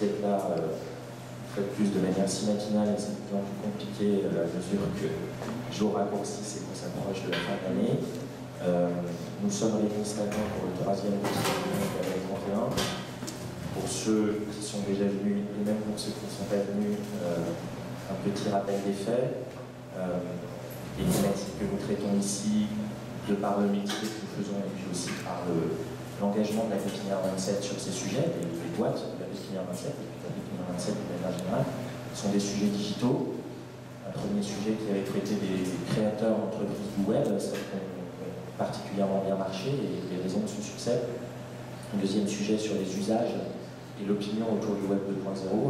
d'être là une fois de plus de manière si matinale, et c'est de plus en plus compliqué à mesure que les jours raccourcissent et qu'on s'approche de la fin de l'année. Nous sommes réunis ce matin pour le troisième réunion de la 31. Pour ceux qui sont déjà venus, et même pour ceux qui ne sont pas venus, un petit rappel des faits. Les thématiques que nous traitons ici, de par le métier que nous faisons, et puis aussi par l'engagement de la pépinière 27 sur ces sujets, les boîtes de la pépinière 27, et puis de la pépinière 27 de manière générale, sont des sujets digitaux. Un premier sujet qui avait traité des créateurs entreprises du web, ça a particulièrement bien marché, et les raisons de ce succès. Un deuxième sujet sur les usages et l'opinion autour du web 2.0,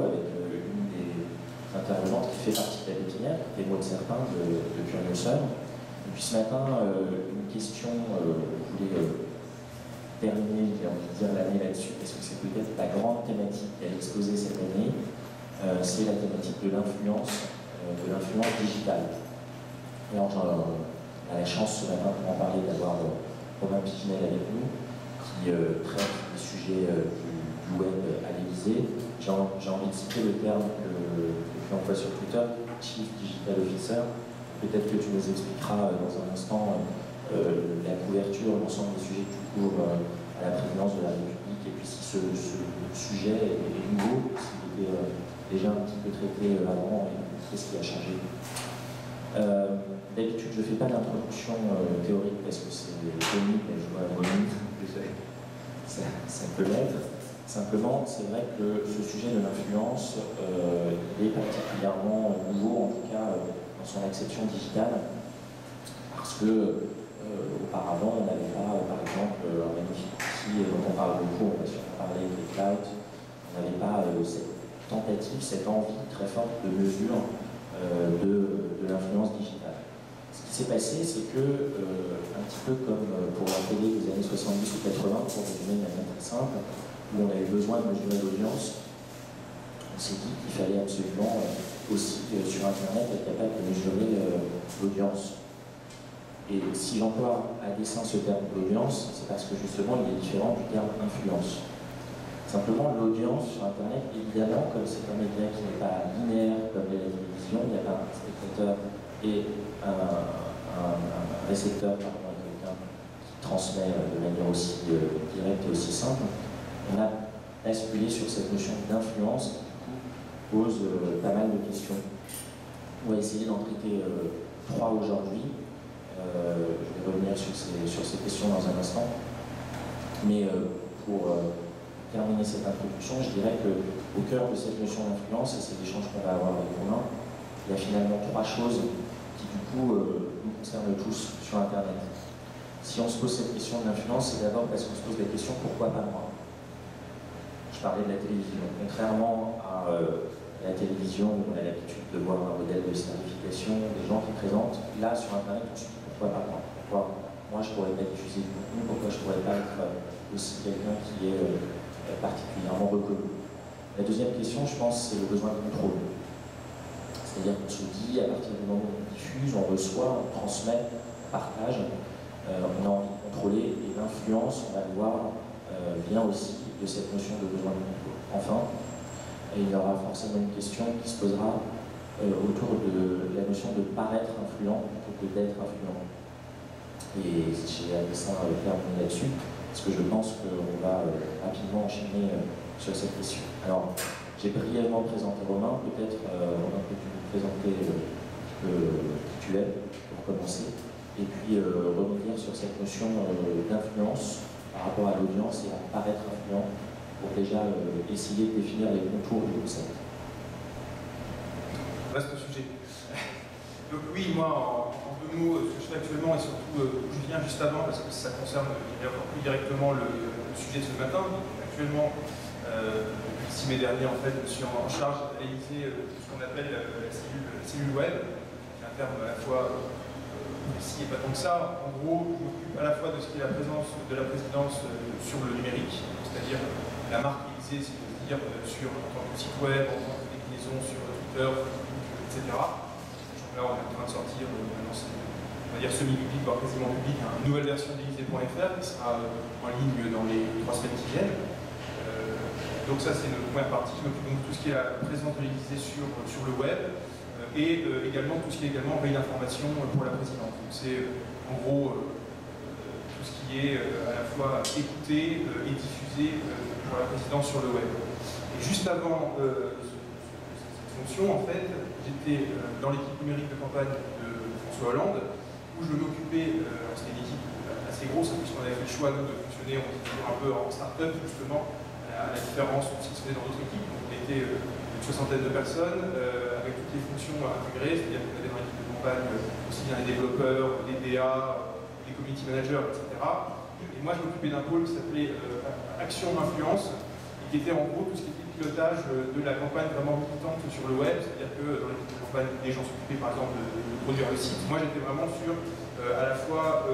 avec une des intervenantes qui fait partie de la pépinière, qui est Maud Serpin de Curioseur. Et puis ce matin, une question, je voulais terminer, j'ai envie de dire, l'année là-dessus, parce que c'est peut-être la grande thématique qui a explosé cette année, c'est la thématique de l'influence digitale. Et alors, on a la chance ce matin pour en parler d'avoir Romain Piquinel avec nous, qui traite des sujets du web à l'Élysée. J'ai envie de citer le terme que tu emploies sur Twitter, Chief Digital Officer. Peut-être que tu nous expliqueras dans un instant la couverture, l'ensemble des sujets que tu couvres à la présidence de la République, et puis si ce sujet est nouveau, s'il était déjà un petit peu traité avant, et qu'est-ce qui a changé. D'habitude, je ne fais pas d'introduction théorique parce que c'est connu, mais je vois Monique, ça peut l'être. Simplement, c'est vrai que ce sujet de l'influence est particulièrement nouveau, en tout cas dans son acception digitale, parce que auparavant, on n'avait pas, par exemple, un magnifique outil dont on parle beaucoup, on va sûrement parler des clouds, on n'avait pas cette tentative, cette envie très forte de mesure de l'influence digitale. Ce qui s'est passé, c'est que, un petit peu comme pour la télé des années 70 ou 80, pour résumer de manière très simple, où on avait besoin de mesurer l'audience, on s'est dit qu'il fallait absolument aussi, sur Internet, être capable de mesurer l'audience. Et si j'emploie à dessein ce terme d'audience, c'est parce que justement il est différent du terme influence. Simplement, l'audience sur Internet, évidemment, comme c'est un média qui n'est pas linéaire comme la télévision, il n'y a pas un spectateur et un récepteur, pardon, quelqu'un qui transmet de manière aussi directe et aussi simple. On a basculé sur cette notion d'influence qui, du coup, pose pas mal de questions. On va essayer d'en traiter 3 aujourd'hui. Je vais revenir sur ces questions dans un instant. Mais pour terminer cette introduction, je dirais qu'au cœur de cette notion d'influence, et c'est l'échange qu'on va avoir avec Romain, il y a finalement 3 choses qui, du coup, nous concernent tous sur Internet. Si on se pose cette question de l'influence, c'est d'abord parce qu'on se pose la question « pourquoi pas moi ?» Je parlais de la télévision. Contrairement à la télévision, où on a l'habitude de voir un modèle de starification, des gens qui présentent, là, sur Internet, on se dit « pourquoi pas moi ?» Pourquoi moi, je ne pourrais pas diffuser du contenu? Pourquoi je ne pourrais pas être aussi quelqu'un qui est particulièrement reconnu? La deuxième question, je pense, c'est le besoin de contrôle. C'est-à-dire qu'on se dit, à partir du moment où on diffuse, on reçoit, on transmet, on partage, on a envie de contrôler, et l'influence, on va le voir, vient aussi de cette notion de besoin de contrôle. Enfin, il y aura forcément une question qui se posera autour de la notion de paraître influent plutôt que d'être influent. Et j'ai à dessein terminer là-dessus, parce que je pense qu'on va rapidement enchaîner sur cette question. Alors, j'ai brièvement présenté Romain, peut-être Romain, que tu nous présenter qui tu es, pour commencer, et puis revenir sur cette notion d'influence par rapport à l'audience et à paraître influent, pour déjà essayer de définir les contours du concept. Vaste sujet. Donc oui, moi, en 2 mots, ce que je fais actuellement, et surtout où je viens juste avant, parce que ça concerne encore plus directement le sujet de ce matin. Actuellement, depuis 6 mai dernier, en fait, je suis en charge à l'Élysée de ce qu'on appelle la cellule web, qui est un terme à la fois précis et pas tant que ça. En gros, je m'occupe à la fois de ce qui est la présence de la présidence sur le numérique, c'est-à-dire la marque Élysée, si je veux dire, en tant que site web, en tant que déclinaison sur Twitter, Facebook, etc. Là, on est en train de sortir, maintenant on va dire semi-public, voire quasiment public, une nouvelle version d'Élysée.fr qui sera en ligne dans les 3 semaines qui viennent. Donc ça, c'est notre première partie. Je m'occupe donc de tout ce qui est la présence de l'Élysée sur le web et également tout ce qui est également veille d'information pour la présidence. Donc c'est en gros tout ce qui est à la fois écouté et diffusé pour la présidence sur le web. Et juste avant cette fonction, en fait, j'étais dans l'équipe numérique de campagne de François Hollande, où je m'occupais, c'était une équipe assez grosse, puisqu'on avait fait le choix nous, de fonctionner, on était toujours un peu en start-up justement, à la différence de ce qui se fait dans d'autres équipes. Donc, on était une soixantaine de personnes, avec toutes les fonctions intégrées, c'est-à-dire qu'on avait dans l'équipe de campagne aussi bien les développeurs, les DA, les community managers, etc. Et moi, je m'occupais d'un pôle qui s'appelait Action Influence, et qui était en gros tout ce qui était pilotage de la campagne vraiment militante sur le web, c'est-à-dire que dans l'équipe de campagne, des gens s'occupaient par exemple de produire le site. Moi, j'étais vraiment sur à la fois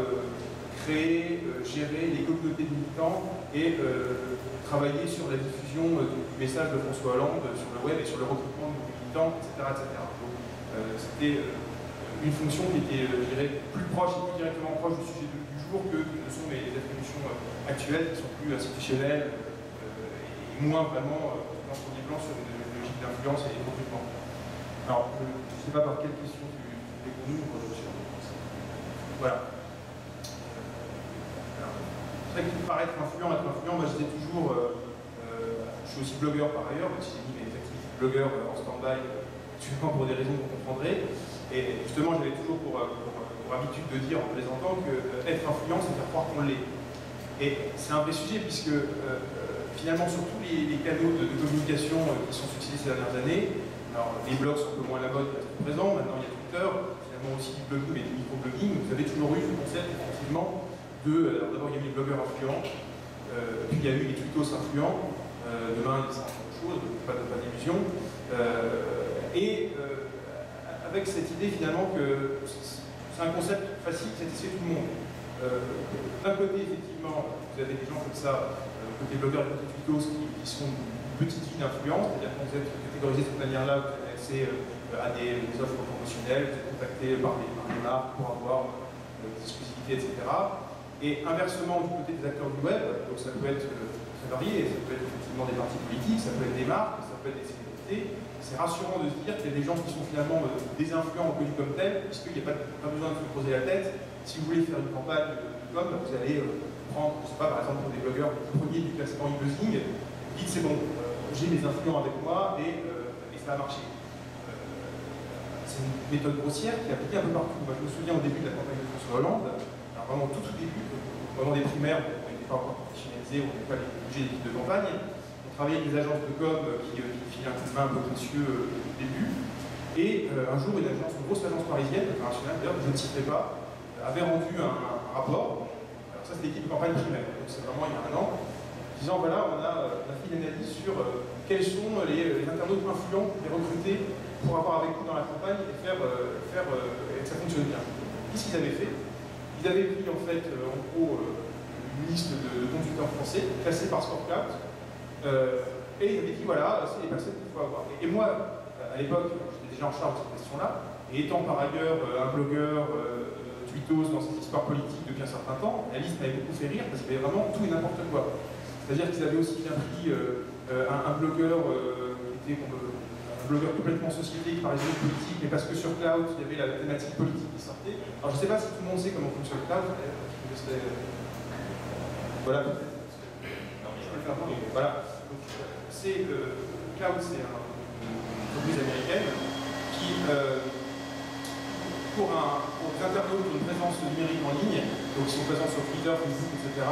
créer, gérer les communautés de militants et travailler sur la diffusion du message de François Hollande sur le web et sur le recrutement de militants, etc. etc. Donc c'était une fonction qui était, je dirais, plus proche et plus directement proche du sujet du jour que ne sont les attributions actuelles qui sont plus institutionnelles et moins vraiment dans son plan sur une logique d'influence et de recrutement. Alors, je ne sais pas par quelle question tu réponds. Voilà. C'est vrai qu'il paraît être influent, moi j'étais toujours, je suis aussi blogueur par ailleurs, même si j'ai mis mes activités de blogueur en stand-by, souvent pour des raisons que vous comprendrez. Et justement, j'avais toujours pour habitude de dire en plaisantant que être influent, c'est faire croire qu'on l'est. Et c'est un vrai sujet puisque finalement, sur tous les canaux de communication qui sont succédés ces dernières années, alors les blogs sont un peu moins à la mode qu'à présent, maintenant il y a Twitter, finalement aussi du blogging mais du microblogging, vous avez toujours eu ce concept effectivement. Alors d'abord il y a eu les blogueurs influents, puis il y a eu les tweetos influents, demain il sera autre chose, pas d'illusion, et avec cette idée finalement que c'est un concept facile qui satisfait tout le monde. D'un côté effectivement, vous avez des gens comme ça, côté blogueurs et côté tweetos qui sont une petite vie d'influence, c'est-à-dire que vous êtes catégorisé de cette manière-là, vous avez accès à des offres promotionnelles, vous êtes contacté par des marques pour avoir des exclusivités, etc. Et inversement, du côté des acteurs du web, donc ça peut être très varié, ça peut être effectivement des partis politiques, ça peut être des marques, ça peut être des célébrités. C'est rassurant de se dire qu'il y a des gens qui sont finalement des influents reconnus comme tels, puisqu'il n'y a pas besoin de se poser la tête. Si vous voulez faire une campagne de com, vous allez prendre, je ne sais pas, par exemple pour des blogueurs, le premier du classement e-buzzing, vous dites c'est bon, j'ai mes influents avec moi et ça a marché. C'est une méthode grossière qui est appliquée un peu partout. Moi, je me souviens au début de la campagne de François Hollande, vraiment tout au début, vraiment des primaires, on n'était pas encore professionnalisés, on n'avait pas les budgets d'équipe de campagne. On travaillait avec des agences de com qui filaient un coup de main un peu précieux au début. Et un jour, une grosse agence parisienne, internationale d'ailleurs, je ne citerai pas, avait rendu un rapport. Alors ça, c'est l'équipe de campagne primaire, donc c'est vraiment il y a un an, disant voilà, on a fait une analyse sur quels sont les internautes influents et recrutés pour avoir avec nous dans la campagne et faire que ça fonctionne bien. Qu'est-ce qu'ils avaient fait? Ils avaient pris en fait, en gros, une liste de consultants français classés par ScoreCloud et ils avaient dit voilà, c'est les personnes qu'il faut avoir. Et moi, à l'époque, j'étais déjà en charge de cette question-là, et étant par ailleurs un blogueur, tweetos dans cette histoire politique depuis un certain temps, la liste m'avait beaucoup fait rire parce qu'il y avait vraiment tout et n'importe quoi. C'est-à-dire qu'ils avaient aussi bien pris un blogueur qui était un blogueur complètement société qui parlait de politique, mais parce que sur Cloud, il y avait la thématique politique qui sortait. Alors je ne sais pas si tout le monde sait comment fonctionne Cloud. Voilà. Non, mais je peux le faire. Voilà. Cloud, c'est une entreprise américaine qui, pour des internautes qui ont une présence numérique en ligne, donc qui sont présents sur Twitter, Facebook, etc.,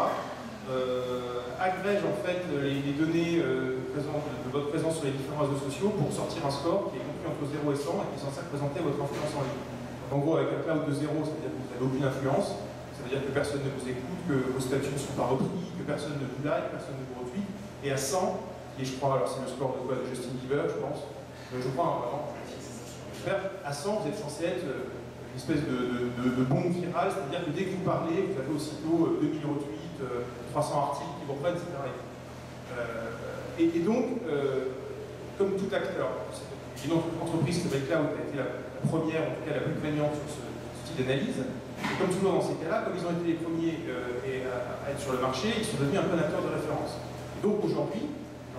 agrège en fait les données de votre présence sur les différents réseaux sociaux pour sortir un score qui est compris entre 0 et 100 et qui est censé représenter votre influence en ligne. Donc, en gros, avec un cloud de 0, ça veut dire que vous n'avez aucune influence, ça veut dire que personne ne vous écoute, que vos statuts ne sont pas repris, que personne ne vous like, personne ne vous retweet, et à 100, qui est, je crois, alors c'est le score de quoi, de Justin Bieber, je pense, je crois, vraiment, à 100, vous êtes censé être une espèce de bombe virale, c'est-à-dire que dès que vous parlez, vous avez aussitôt 2000 retweets, 300 articles qui vous reprennent, etc. Et donc, comme tout acteur, une entreprise qui s'appelle Cloud a été la première, en tout cas la plus prégnante sur ce type d'analyse, et comme toujours dans ces cas-là, comme ils ont été les premiers à être sur le marché, ils sont devenus un peu un acteur de référence. Et donc aujourd'hui,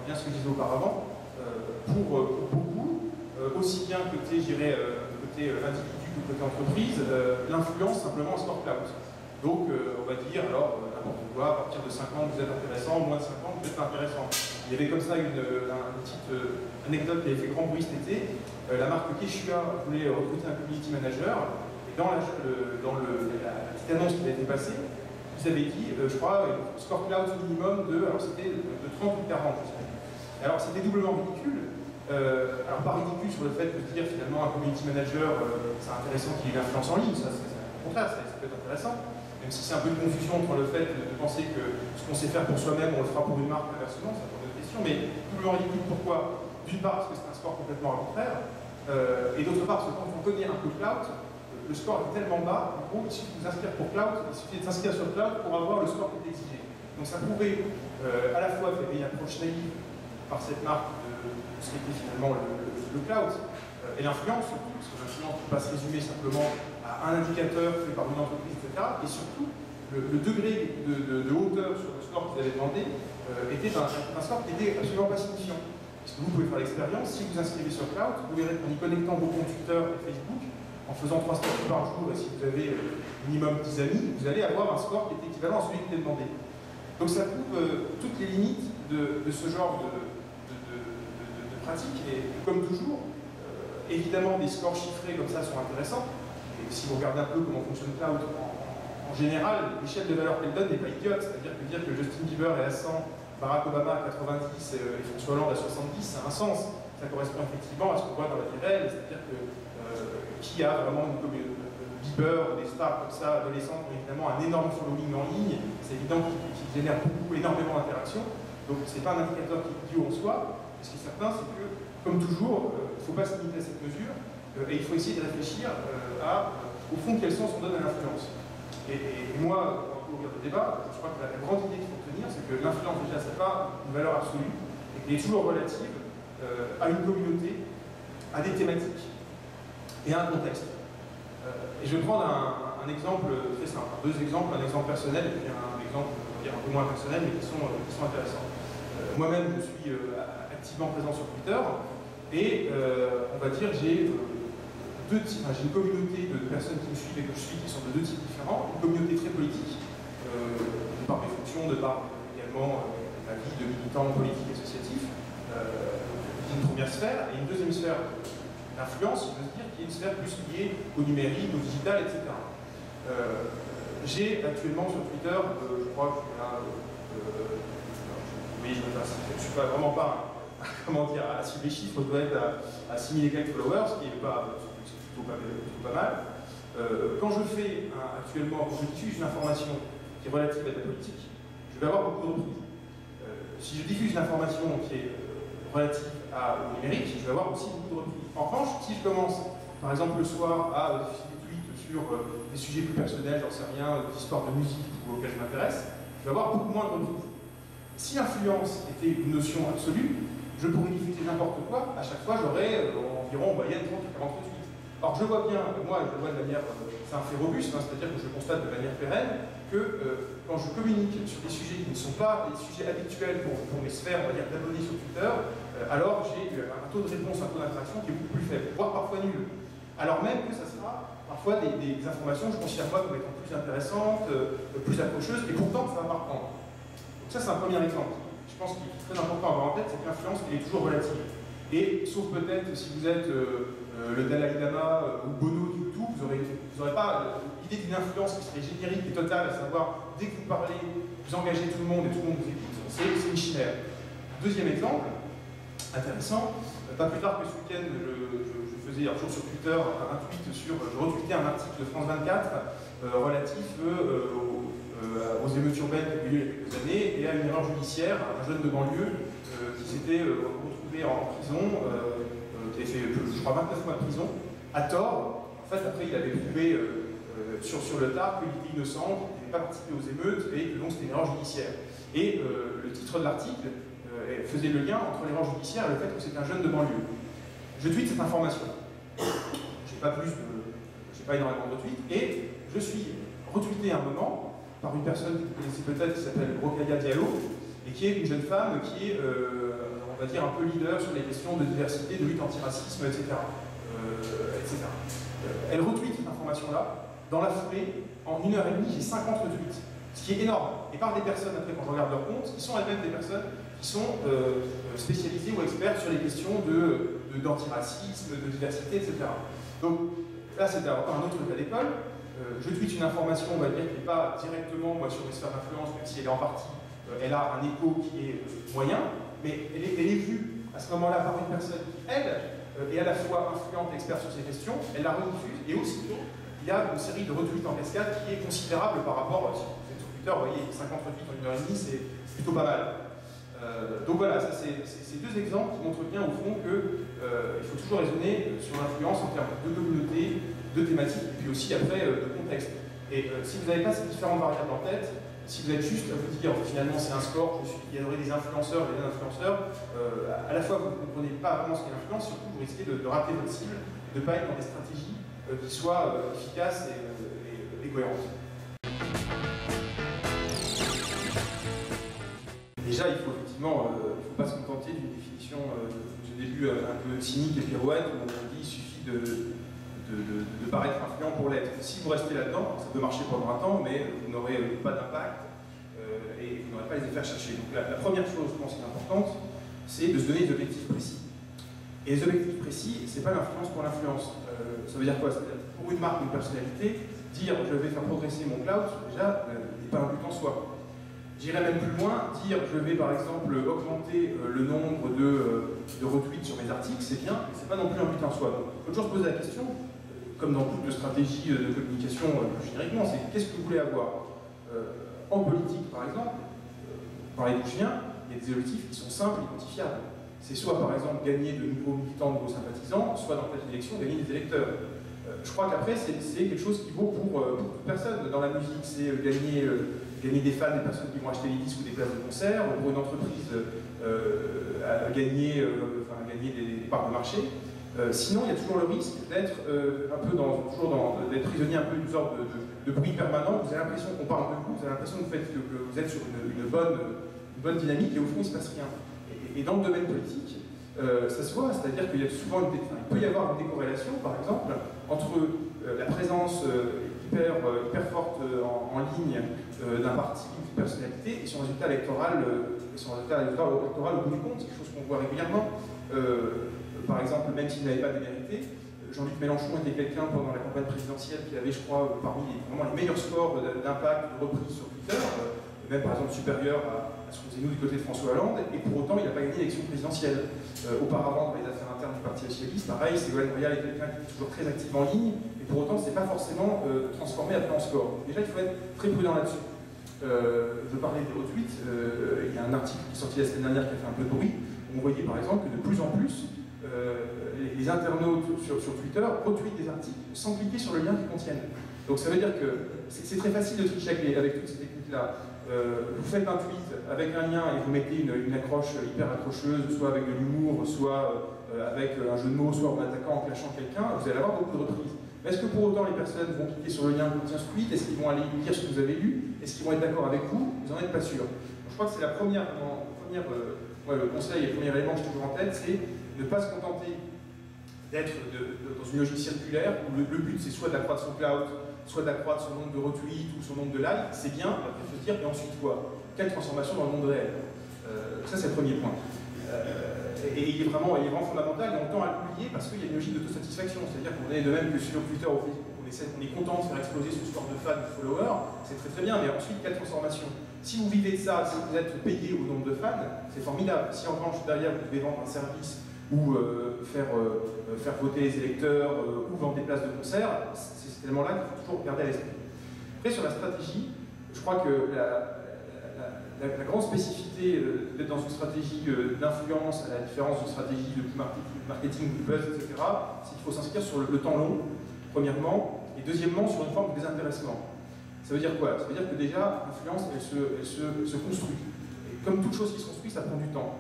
bien ce que je disais auparavant, pour beaucoup, aussi bien côté, je dirais, côté individu que côté entreprise, l'influence simplement en sport cloud. Donc, on va dire, alors, n'importe quoi, à partir de 5 ans, vous êtes intéressant, moins de 5 ans, vous êtes pas intéressant. Il y avait comme ça une petite anecdote qui avait fait grand bruit cet été. La marque Keshua voulait recruter un community manager, et dans la petite annonce qui a été passée, ils avaient dit, je crois, score cloud minimum de, alors c'était de 30 ou 40, je sais. Alors, c'était doublement ridicule. Alors, pas ridicule sur le fait de dire, finalement, un community manager, c'est intéressant qu'il ait une influence en ligne, ça, au contraire, ça peut être intéressant. Même si c'est un peu de confusion entre le fait de penser que ce qu'on sait faire pour soi-même, on le fera pour une marque, inversement, c'est une autre question, mais doublement ridicule, pourquoi? D'une part, parce que c'est un score complètement arbitraire, et d'autre part, parce que quand on connaît un peu cloud, le score est tellement bas, en gros, il suffit de vous inscrire pour cloud, il suffit de s'inscrire sur cloud pour avoir le score qui est exigé. Donc ça prouvait à la fois qu'il y avait une approche naïve par cette marque de ce qu'était finalement le cloud, et l'influence, surtout, parce que l'influence ne peut pas se résumer simplement à un indicateur fait par une entreprise, etc. Et surtout, le degré de hauteur sur le score qu'ils avaient demandé était un score qui n'était absolument pas signifiant. Parce que vous pouvez faire l'expérience, si vous inscrivez sur cloud, vous verrez qu'en y connectant vos comptes Twitter et Facebook, en faisant 3 statuts par jour, et si vous avez minimum 10 amis, vous allez avoir un score qui est équivalent à celui qui était demandé. Donc ça prouve toutes les limites de ce genre de pratique, et comme toujours, évidemment des scores chiffrés comme ça sont intéressants, et si vous regardez un peu comment fonctionne Cloud, en général, l'échelle de valeur qu'elle donne n'est pas idiote, c'est-à-dire que dire que Justin Bieber est à 100, Barack Obama à 90 et François Hollande à 70, ça a un sens. Ça correspond effectivement à ce qu'on voit dans la vie réelle, c'est-à-dire que qui a vraiment une communauté, Bieber, des stars comme ça, adolescentes, ont évidemment un énorme following en ligne, c'est évident qu'ils génèrent énormément d'interactions, donc c'est pas un indicateur qui est idiot en soi. Ce qui est certain, c'est que, comme toujours, il ne faut pas se limiter à cette mesure, et il faut essayer de réfléchir au fond, quel sens on donne à l'influence. Et moi, quand on regarde le débat, je crois que la grande idée qu'il faut retenir, c'est que l'influence, déjà, ce n'est pas une valeur absolue, et qu'elle est toujours relative à une communauté, à des thématiques, et à un contexte. Et je vais prendre un exemple très simple, deux exemples, un exemple personnel, et puis un exemple, on va dire, un peu moins personnel, mais qui sont intéressants. Moi-même, je suis activement présent sur Twitter, et on va dire j'ai une communauté de personnes qui me suivent et que je suis qui sont de deux types différents, une communauté très politique, de par mes fonctions, de par également ma vie de militant politique et associatif, une première sphère, et une deuxième sphère d'influence, je veux dire, qui est une sphère plus liée au numérique, au digital, etc. J'ai actuellement sur Twitter, je crois que oui, je ne suis pas vraiment pas, comment dire, à suivre les chiffres, je dois être à 6000 et quelques followers, ce qui est plutôt pas mal. Quand je fais actuellement, quand je diffuse une information qui est relative à la politique, je vais avoir beaucoup de reprises. Si je diffuse une information qui est relative au numérique, je vais avoir aussi beaucoup de reprises. En revanche, si je commence, par exemple le soir, à diffuser des tweets sur des sujets plus personnels, j'en sais rien, des histoires de musique auxquelles je m'intéresse, je vais avoir beaucoup moins de reprises. Si l'influence était une notion absolue, je pourrais diffuser n'importe quoi, à chaque fois j'aurais environ en moyenne 30 à 40 tweets. Alors je vois bien, moi je le vois de manière, c'est un fait robuste, hein, c'est-à-dire que je constate de manière pérenne que quand je communique sur des sujets qui ne sont pas des sujets habituels pour mes sphères, on va dire, d'abonnés sur Twitter, alors j'ai un taux de réponse, un taux d'interaction qui est beaucoup plus faible, voire parfois nul. Alors même que ça sera parfois des informations que je considère moi comme étant plus intéressantes, plus accrocheuses, et pourtant ça va m'apprendre. Donc ça c'est un premier exemple. Je pense qu'il est très important à avoir en tête, c'est que l'influence est toujours relative. Et sauf peut-être si vous êtes le Dalai Lama ou Bono du YouTube, vous n'aurez pas l'idée d'une influence qui serait générique et totale, à savoir dès que vous parlez, vous engagez tout le monde et tout le monde vous écoute. C'est une chimère. Deuxième exemple, intéressant, pas plus tard que ce week-end, je faisais un jour sur Twitter un tweet sur, je retweetais un article de France 24 relatif aux émeutes urbaines qui ont eu lieu il y a quelques années et à une erreur judiciaire, un jeune de banlieue qui s'était retrouvé en prison, qui avait fait, je crois, 29 mois de prison, à tort. En fait, après, il avait prouvé sur le tard qu'il était innocent, qu'il n'avait pas participé aux émeutes et que donc c'était une erreur judiciaire. Et le titre de l'article faisait le lien entre l'erreur judiciaire et le fait que c'était un jeune de banlieue. Je tweete cette information. J'ai pas énormément de tweets, et je suis retweeté à un moment par une personne que vous connaissez peut-être qui s'appelle Rokhaya Diallo, et qui est une jeune femme qui est, on va dire, un peu leader sur les questions de diversité, de lutte anti-racisme, etc. Elle retweet cette information-là. Dans la foulée, en 1h30, j'ai 50 retweets. Ce qui est énorme. Et par des personnes, après, quand je regarde leur compte, qui sont elles-mêmes des personnes qui sont spécialisées ou expertes sur les questions d'antiracisme, de diversité, etc. Donc là, c'était encore un autre cas d'école. Je tweete une information, on va dire, qui n'est pas directement moi, sur mes sphères d'influence, même si elle est en partie, elle a un écho qui est moyen, mais elle est vue à ce moment-là par une personne qui, elle, est à la fois influente et experte sur ces questions, elle la rediffuse, et aussitôt, il y a une série de retweets en cascade qui est considérable par rapport, si vous êtes sur Twitter, vous voyez, 50 retweets en 1h30, c'est plutôt pas mal. Donc voilà, ça c'est deux exemples qui montrent bien au fond qu'il faut toujours raisonner sur l'influence en termes de communauté, de thématiques, et puis aussi après de contexte. Et si vous n'avez pas ces différentes variables en tête, si vous êtes juste à vous dire finalement c'est un sport, il y aurait des influenceurs, des non-influenceurs, à la fois vous ne comprenez pas vraiment ce qu'est l'influence, surtout vous risquez de rater votre cible, de ne pas être dans des stratégies qui soient efficaces et cohérentes. Déjà, il faut effectivement, il ne faut pas se contenter d'une définition au début un peu cynique et pirouette, où on dit il suffit de paraître influent pour l'être. Si vous restez là-dedans, ça peut marcher pendant un temps, mais vous n'aurez pas d'impact et vous n'aurez pas les effets recherchés. Donc la première chose, je pense, qui est importante, c'est de se donner des objectifs précis. Et les objectifs précis, ce n'est pas l'influence pour l'influence. Ça veut dire quoi? Pour une marque, une personnalité, dire je vais faire progresser mon cloud, déjà, n'est pas un but en soi. J'irai même plus loin, dire je vais par exemple augmenter le nombre de retweets sur mes articles, c'est bien, mais ce n'est pas non plus un but en soi. Donc, il faut toujours se poser la question, comme dans toute stratégie de communication plus génériquement, c'est qu'est-ce que vous voulez avoir? En politique, par exemple, dans les Bouchiens, il y a des objectifs qui sont simples, identifiables. C'est soit par exemple gagner de nouveaux militants, de nouveaux sympathisants, soit dans cette élection gagner des électeurs. Je crois qu'après, c'est quelque chose qui vaut pour toute personne. Dans la musique, c'est gagner des fans, des personnes qui vont acheter les disques ou des places de concert. Pour une entreprise, gagner des parts de marché. Sinon, il y a toujours le risque d'être d'être prisonnier un peu d'une sorte de bruit permanent. Vous avez l'impression qu'on parle de vous, vous avez l'impression que vous êtes sur une bonne dynamique et au fond, il ne se passe rien. Et dans le domaine politique, ça se voit, c'est-à-dire qu'il y a souvent il peut y avoir une décorrélation, par exemple, entre la présence hyper forte en ligne d'un parti, d'une personnalité, et son résultat électoral, au bout du compte. C'est quelque chose qu'on voit régulièrement. Par exemple, même s'il n'avait pas démérité, Jean-Luc Mélenchon était quelqu'un pendant la campagne présidentielle qui avait, je crois, parmi vraiment les meilleurs scores d'impact, de reprise sur Twitter, même par exemple supérieur à ce qu'on faisait nous du côté de François Hollande, et pour autant il n'a pas gagné l'élection présidentielle. Auparavant, dans les affaires internes du Parti socialiste, pareil, Ségolène Royal est quelqu'un qui est toujours très actif en ligne, et pour autant c'est pas forcément transformé après en score. Déjà, il faut être très prudent là-dessus. Je parlais des retweets, il y a un article qui est sorti la semaine dernière qui a fait un peu de bruit, où on voyait par exemple que de plus en plus, les internautes sur Twitter retweetent des articles sans cliquer sur le lien qu'ils contiennent. Donc ça veut dire que c'est très facile de tricher avec toutes ces techniques-là. Vous faites un tweet avec un lien et vous mettez une accroche hyper accrocheuse, soit avec de l'humour, soit avec un jeu de mots, soit en attaquant, en clashant quelqu'un, vous allez avoir beaucoup de reprises. Mais est-ce que pour autant les personnes vont cliquer sur le lien qui contient ce tweet? Est-ce qu'ils vont aller lire ce que vous avez lu? Est-ce qu'ils vont être d'accord avec vous? Vous n'en êtes pas sûr. Donc, je crois que c'est le conseil et le premier élément que j'ai toujours en tête, c'est ne pas se contenter d'être dans une logique circulaire où le but c'est soit d'accroître son cloud, soit d'accroître son nombre de retweets ou son nombre de likes, c'est bien, après il faut se dire, et ensuite quoi? Quelle transformation dans le monde réel? Ça c'est le premier point. Et il est vraiment fondamental, et on tend à l'oublier parce qu'il y a une logique d'autosatisfaction, c'est-à-dire qu'on est de même que sur Twitter ou Facebook, on est content de faire exploser son score de fans, de followers, c'est très très bien, mais ensuite quelle transformation? Si vous vivez de ça, si vous êtes payé au nombre de fans, c'est formidable. Si en revanche derrière vous devez vendre un service ou faire voter les électeurs ou vendre des places de concert, c'est cet élément-là qu'il faut toujours garder à l'esprit. Après, sur la stratégie, je crois que la grande spécificité d'être dans une stratégie d'influence, à la différence d'une stratégie de marketing, de buzz, etc., c'est qu'il faut s'inscrire sur le temps long, premièrement, et deuxièmement, sur une forme de désintéressement. Ça veut dire quoi? Ça veut dire que déjà, l'influence, elle se construit. Et comme toute chose qui se construit, ça prend du temps.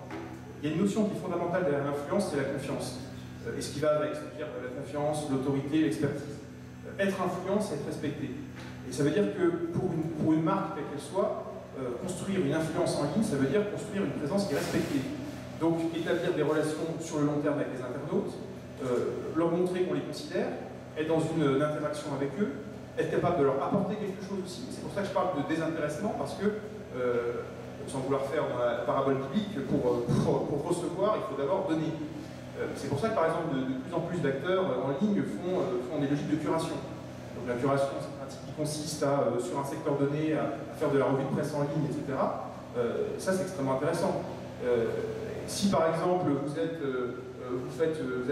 Il y a une notion qui est fondamentale derrière l'influence, c'est la confiance. Et ce qui va avec, c'est-à-dire la confiance, l'autorité, l'expertise. Être influent, c'est être respecté. Et ça veut dire que pour une marque, quelle qu'elle soit, construire une influence en ligne, ça veut dire construire une présence qui est respectée. Donc établir des relations sur le long terme avec les internautes, leur montrer qu'on les considère, être dans une interaction avec eux, être capable de leur apporter quelque chose aussi. C'est pour ça que je parle de désintéressement, parce que, sans vouloir faire dans la parabole biblique, pour recevoir, il faut d'abord donner. C'est pour ça que, par exemple, de plus en plus d'acteurs en ligne font des logiques de curation. Donc la curation, c'est une pratique qui consiste à, sur un secteur donné, à faire de la revue de presse en ligne, etc. Ça, c'est extrêmement intéressant. Si, par exemple, vous êtes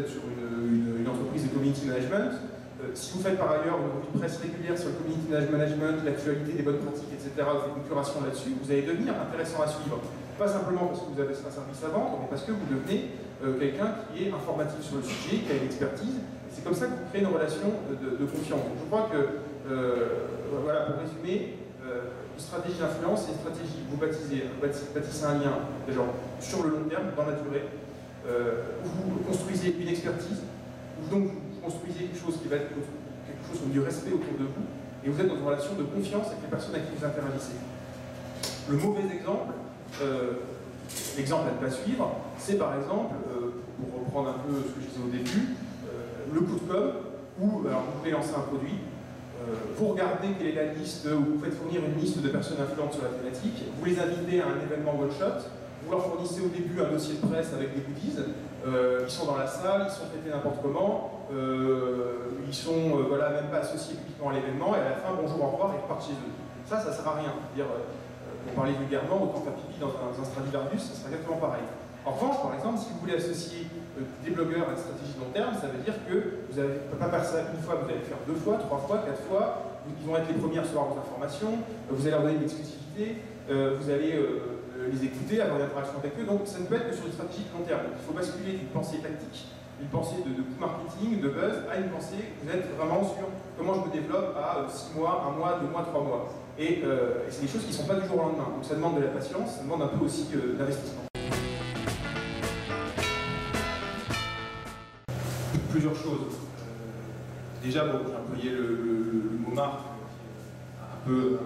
sur une entreprise de community management, si vous faites par ailleurs une revue de presse régulière sur le community management, l'actualité des bonnes pratiques, etc., vous faites une curation là-dessus, vous allez devenir intéressant à suivre. Pas simplement parce que vous avez un service à vendre, mais parce que vous devenez quelqu'un qui est informatif sur le sujet, qui a une expertise. Et c'est comme ça que vous créez une relation de confiance. Donc je crois que, voilà, pour résumer, une stratégie d'influence, c'est une stratégie où vous bâtissez un lien genre, sur le long terme, dans la durée, où vous construisez une expertise, où donc vous construisez quelque chose qui va être quelque chose du respect autour de vous, et vous êtes dans une relation de confiance avec les personnes avec qui vous interagissez. Le mauvais exemple, l'exemple à ne pas suivre, c'est par exemple, pour reprendre un peu ce que je disais au début, le coup de com', où alors, vous voulez lancer un produit, vous regardez quelle est la liste, ou vous faites fournir une liste de personnes influentes sur la thématique, vous les invitez à un événement one-shot, vous leur fournissez au début un dossier de presse avec des goodies, ils sont dans la salle, ils sont traités n'importe comment, ils sont voilà, même pas associés publiquement à l'événement, et à la fin, bonjour, au revoir, et ils repartent chez eux. Ça sert à rien. Dire, pour parler vulgairement, autant faire pipi dans un Stradivarius, ça sera exactement pareil. En revanche, par exemple, si vous voulez associer des blogueurs à une stratégie de long terme, ça veut dire que vous ne pouvez pas faire ça une fois, vous allez le faire 2 fois, 3 fois, 4 fois, ils vont être les premiers à recevoir vos informations, vous allez leur donner une exclusivité, vous allez les écouter, avoir une interaction avec eux, donc ça ne peut être que sur une stratégie de long terme. Il faut basculer d'une pensée tactique, une pensée de coup marketing, de buzz, à une pensée, vous êtes vraiment sur comment je me développe à 6 mois, 1 mois, 2 mois, 3 mois. Et c'est des choses qui ne sont pas du jour au lendemain, donc ça demande de la patience, ça demande un peu aussi d'investissement. Plusieurs choses. Déjà, bon, j'ai employé le mot marque un peu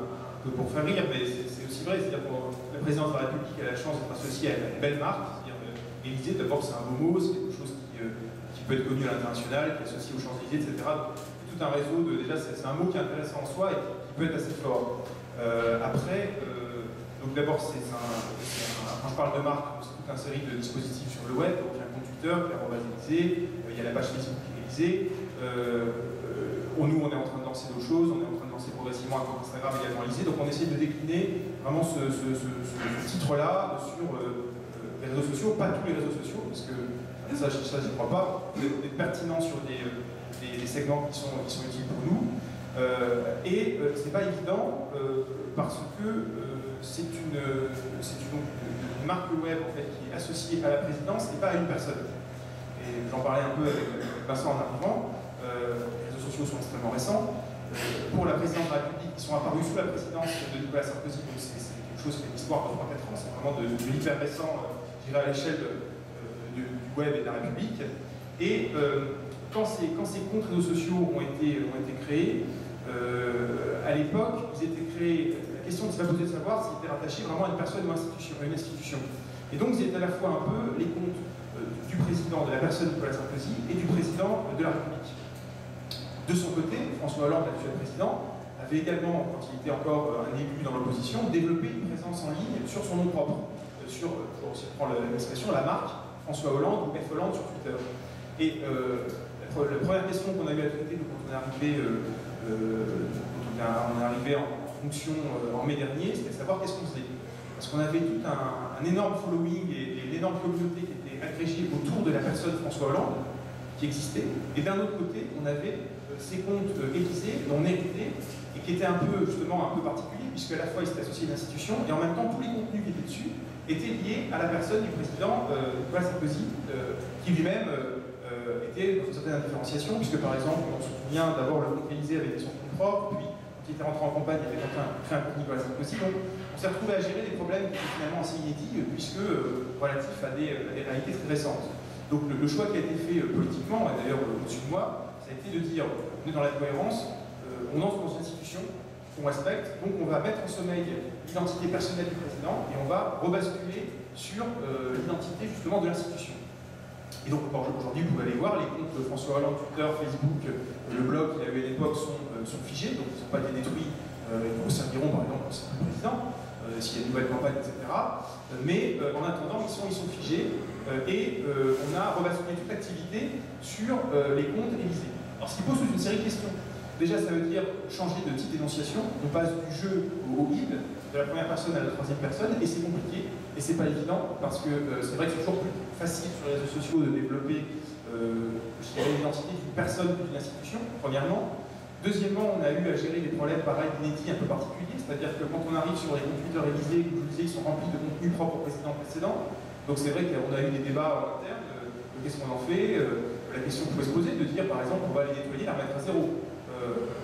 pour faire rire, mais c'est aussi vrai, c'est-à-dire que la présidence de la République a la chance d'être associée à une belle marque, c'est-à-dire l'Élysée, d'abord c'est un beau mot, c'est quelque chose qui peut être connu à l'international, qui est associé aux Champs-Élysées, etc. Donc, tout un réseau déjà c'est un mot qui est intéressant en soi et qui peut être assez fort. Après, donc d'abord quand je parle de marque, c'est toute une série de dispositifs sur le web, donc il y a un conducteur qui est Élysée, il y a la page Facebook qui est Élysée, nous on est en train de lancer d'autres choses, on est en train de lancer progressivement un compte Instagram également Élysée, donc on essaie de décliner vraiment ce titre-là sur les réseaux sociaux, pas tous les réseaux sociaux, parce que ça j'y crois pas, d'être pertinent sur des segments qui sont utiles pour nous. Et c'est pas évident parce que c'est une marque web en fait, qui est associée à la présidence et pas à une personne. Et j'en parlais un peu avec Vincent en arrivant, les réseaux sociaux sont extrêmement récents. Pour la présidence de la République, ils sont apparus sous la présidence de Nicolas Sarkozy, donc c'est quelque chose qui est une histoire de 3-4 ans, c'est vraiment de l'hyper récent, je dirais à l'échelle du web et de la République. Et quand ces comptes réseaux sociaux ont été créés, à l'époque, ils étaient créés, la question ne s'est pas posée de savoir s'ils étaient rattachés vraiment à une personne ou à une institution. Et donc, ils étaient à la fois un peu les comptes du président, de la personne Nicolas Sarkozy, et du président de la République. De son côté, François Hollande, l'actuel président, avait également, quand il était encore un élu dans l'opposition, développé une présence en ligne sur son nom propre, sur, si on prend l'expression, la marque François Hollande ou F. Hollande sur Twitter. Et la première question qu'on a eu à traiter quand on est arrivé en fonction en mai dernier, c'était de savoir qu'est-ce qu'on faisait. Parce qu'on avait tout un énorme following et une énorme communauté qui était agrégée autour de la personne François Hollande, qui existait. Et d'un autre côté, on avait ces comptes Élysée, non hérités, et qui étaient un peu particuliers, puisque à la fois ils étaient associés à une institution, et en même temps tous les contenus qui étaient dessus étaient liés à la personne du président Nicolas Sarkozy, qui lui-même était dans une certaine indifférenciation, puisque par exemple, on se souvient d'abord le compte Élysée avec son compte propre, puis quand il était rentré en campagne, il avait créé un compte Nicolas Sarkozy. Donc on s'est retrouvé à gérer des problèmes qui étaient finalement assez inédits, puisque relatifs à des réalités très récentes. Donc le choix qui a été fait politiquement, et d'ailleurs au-dessus de moi, ça a été de dire, on est dans la cohérence, on entre dans une institution, qu'on respecte. Donc on va mettre en sommeil l'identité personnelle du président et on va rebasculer sur l'identité justement de l'institution. Et donc aujourd'hui, vous pouvez aller voir, les comptes de François Hollande, Twitter, Facebook, le blog qu'il avait à l'époque sont figés, donc ils n'ont pas été détruits, ils nous serviront par exemple pour le président, s'il y a une nouvelle campagne, etc. Mais en attendant, ils sont figés et on a rebasculé toute l'activité sur les comptes Élysée. Alors ce qui pose toute une série de questions. Déjà, ça veut dire changer de type d'énonciation. On passe du jeu au il, de la première personne à la troisième personne, et c'est compliqué, et c'est pas évident, parce que c'est vrai que c'est toujours plus facile sur les réseaux sociaux de développer l'identité d'une personne ou d'une institution, premièrement. Deuxièmement, on a eu à gérer des problèmes pareils d'inédits un peu particuliers, c'est-à-dire que quand on arrive sur les comptes Twitter Élysée, comme je vous disais, ils sont remplis de contenu propre au président précédent. Donc c'est vrai qu'on a eu des débats en interne, qu'est-ce qu'on en fait, la question que pouvait se poser, de dire par exemple on va les nettoyer, la remettre à zéro.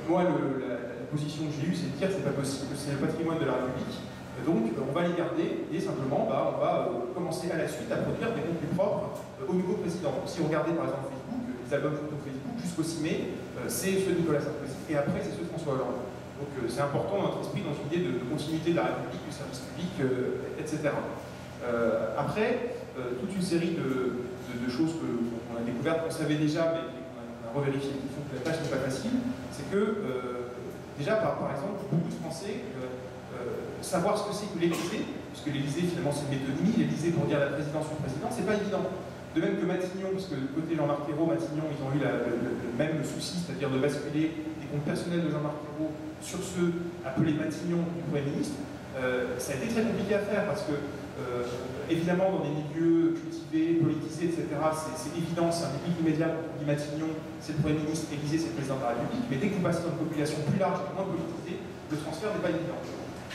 Moi, la position que j'ai eue, c'est de dire que c'est pas possible, c'est le patrimoine de la République, donc on va les garder et simplement on va commencer à la suite à produire des contenus propres au nouveau président. Donc, si vous regardez par exemple Facebook, les albums photos Facebook jusqu'au 6 mai, c'est ceux de Nicolas Sarkozy et après c'est ceux de François Hollande. Donc c'est important dans notre esprit, dans une idée de continuité de la République, du service public, etc. Après, toute une série de choses qu'on a découvertes, qu'on savait déjà, mais qu'on a revérifié, qui font que la tâche n'est pas facile, c'est que, déjà, par exemple, beaucoup de Français, savoir ce que c'est que l'Élysée, puisque l'Élysée, finalement, c'est une métonymie, l'Élysée pour dire la présidence ou le président, c'est pas évident. De même que Matignon, parce que côté Jean-Marc Ayrault, Matignon, ils ont eu le même souci, c'est-à-dire de basculer des comptes personnels de Jean-Marc Ayrault sur ceux appelés Matignon du Premier ministre. Ça a été très compliqué à faire parce que, évidemment, dans des milieux cultivés, politisés, etc., c'est évident, c'est un déclic immédiat. Quand on dit Matignon, c'est le Premier ministre, Élysée, c'est le président de la République. Mais dès que vous passez dans une population plus large et moins politisée, le transfert n'est pas évident.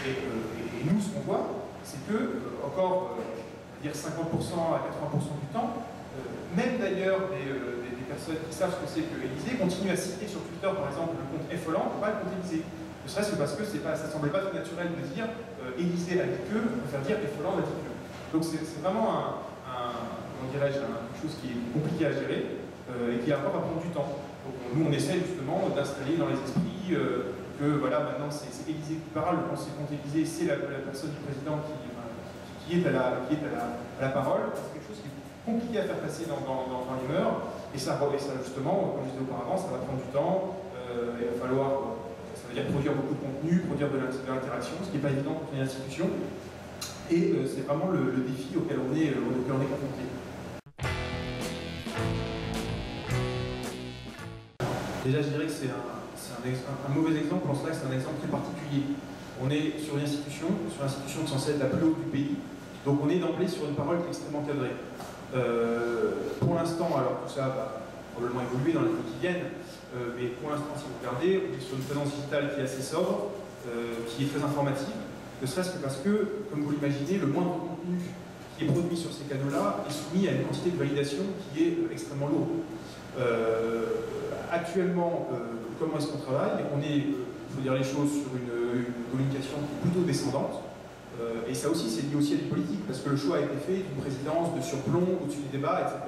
Et nous, ce qu'on voit, c'est que, encore, dire 50% à 80% du temps, même d'ailleurs des personnes qui savent ce que c'est que Élysée continuent à citer sur Twitter, par exemple, le compte F. Hollande, pas le compte Élysée. Ne serait-ce que parce que ça ne semblait pas tout naturel de dire Élysée a dit que, on préfère dire F. Hollande a dit que. Donc c'est vraiment quelque chose qui est compliqué à gérer et qui a encore à prendre du temps. Donc, nous, on essaie justement d'installer dans les esprits que voilà, maintenant c'est Élysée qui parle, quand c'est compte Élysée, c'est la personne du président qui est à la parole. C'est quelque chose qui est compliqué à faire passer dans les mœurs, et ça justement, comme je disais auparavant, ça va prendre du temps, il va falloir, ça veut dire produire beaucoup de contenu, produire de l'interaction, ce qui n'est pas évident pour une institution, et c'est vraiment le défi auquel on est confronté. Déjà, je dirais que c'est un mauvais exemple, en cela que c'est un exemple très particulier. On est sur une institution censée être la plus haute du pays, donc on est d'emblée sur une parole qui est extrêmement cadrée. Pour l'instant, alors tout ça va probablement évoluer dans les années qui viennent, mais pour l'instant, si vous regardez, on est sur une présence digitale qui est assez sobre, qui est très informative, ne serait-ce que parce que, comme vous l'imaginez, le moindre contenu qui est produit sur ces canaux-là est soumis à une quantité de validation qui est extrêmement lourde. Actuellement, comment est-ce qu'on travaille? On est, il faut dire les choses, sur une communication plutôt descendante. Et ça aussi, c'est lié aussi à des politiques, parce que le choix a été fait d'une présidence de surplomb, au-dessus des débats, etc.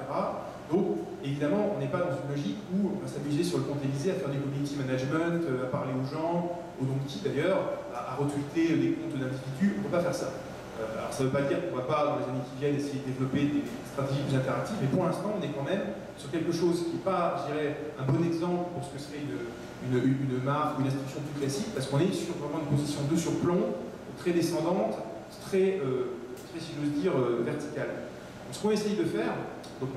Donc, évidemment, on n'est pas dans une logique où on va s'amuser sur le compte Élysée à faire du community management, à parler aux gens, aux non-petits d'ailleurs, à retweeter des comptes d'individus. On ne peut pas faire ça. Alors, ça ne veut pas dire qu'on ne va pas, dans les années qui viennent, essayer de développer des stratégies plus interactives, mais pour l'instant, on est quand même sur quelque chose qui n'est pas, je dirais, un bon exemple pour ce que serait une marque ou une institution plus classique, parce qu'on est sur vraiment une position de surplomb, très descendante, très si j'ose dire, verticale. Donc, ce qu'on essaye de faire, donc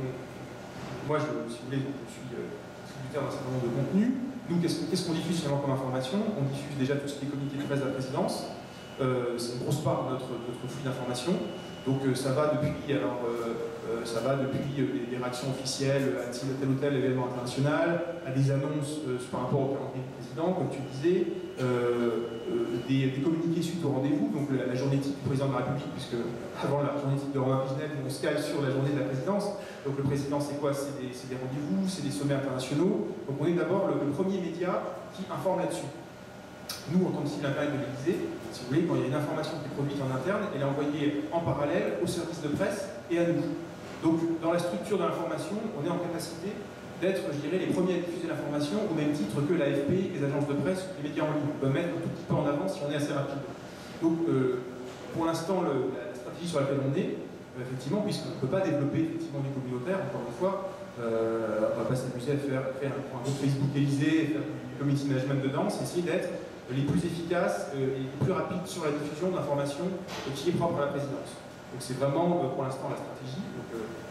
moi, si vous voulez, je suis distributeur d'un certain nombre de contenus. Nous, qu'est-ce qu'on diffuse finalement comme information? On diffuse déjà tout ce qui est communiqué de presse de la présidence. C'est une grosse part de notre flux d'informations. Donc ça va depuis des réactions officielles à tel ou tel événement international, à des annonces par rapport au calendrier du président, comme tu disais, des communiqués suite au rendez-vous, donc la journée type du président de la République, puisque avant la journée type de Romain Pigenel, on se cale sur la journée de la présidence. Donc le président, c'est quoi? C'est des rendez-vous, c'est des sommets internationaux. Donc on est d'abord le premier média qui informe là-dessus. Nous, en tant que site internet de l'Élysée, si vous voulez, quand il y a une information qui est produite en interne, elle est envoyée en parallèle au service de presse et à nous. Donc, dans la structure de l'information, on est en capacité d'être, je dirais, les premiers à diffuser l'information au même titre que l'AFP, les agences de presse, les médias en ligne. On peut mettre un tout petit peu en avant si on est assez rapide. Donc, pour l'instant, la stratégie sur laquelle on est, effectivement, puisqu'on ne peut pas développer effectivement du communautaire, encore une fois, on ne va pas s'amuser à faire un groupe Facebook Élysée, faire du community management dedans, c'est essayer d'être les plus efficaces et les plus rapides sur la diffusion d'informations qui est propre à la présidence. Donc c'est vraiment pour l'instant la stratégie,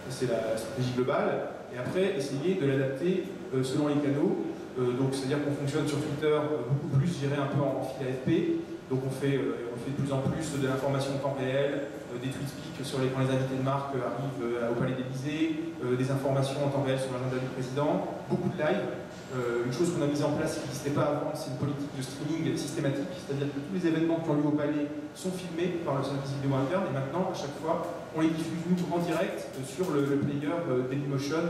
c'est la stratégie globale, et après essayer de l'adapter selon les canaux, donc c'est-à-dire qu'on fonctionne sur Twitter beaucoup plus, je dirais un peu en fil AFP, donc on fait de plus en plus de l'information en temps réel, des tweets speak sur quand les invités de marque arrivent au Palais d'Élysée, des informations en temps réel sur l'agenda du président, beaucoup de live. Une chose qu'on a mise en place qui n'existait pas avant, c'est une politique de streaming systématique, c'est-à-dire que tous les événements qui ont lieu au Palais sont filmés par le service vidéo interne, et maintenant, à chaque fois, on les diffuse nous en direct sur le player Dailymotion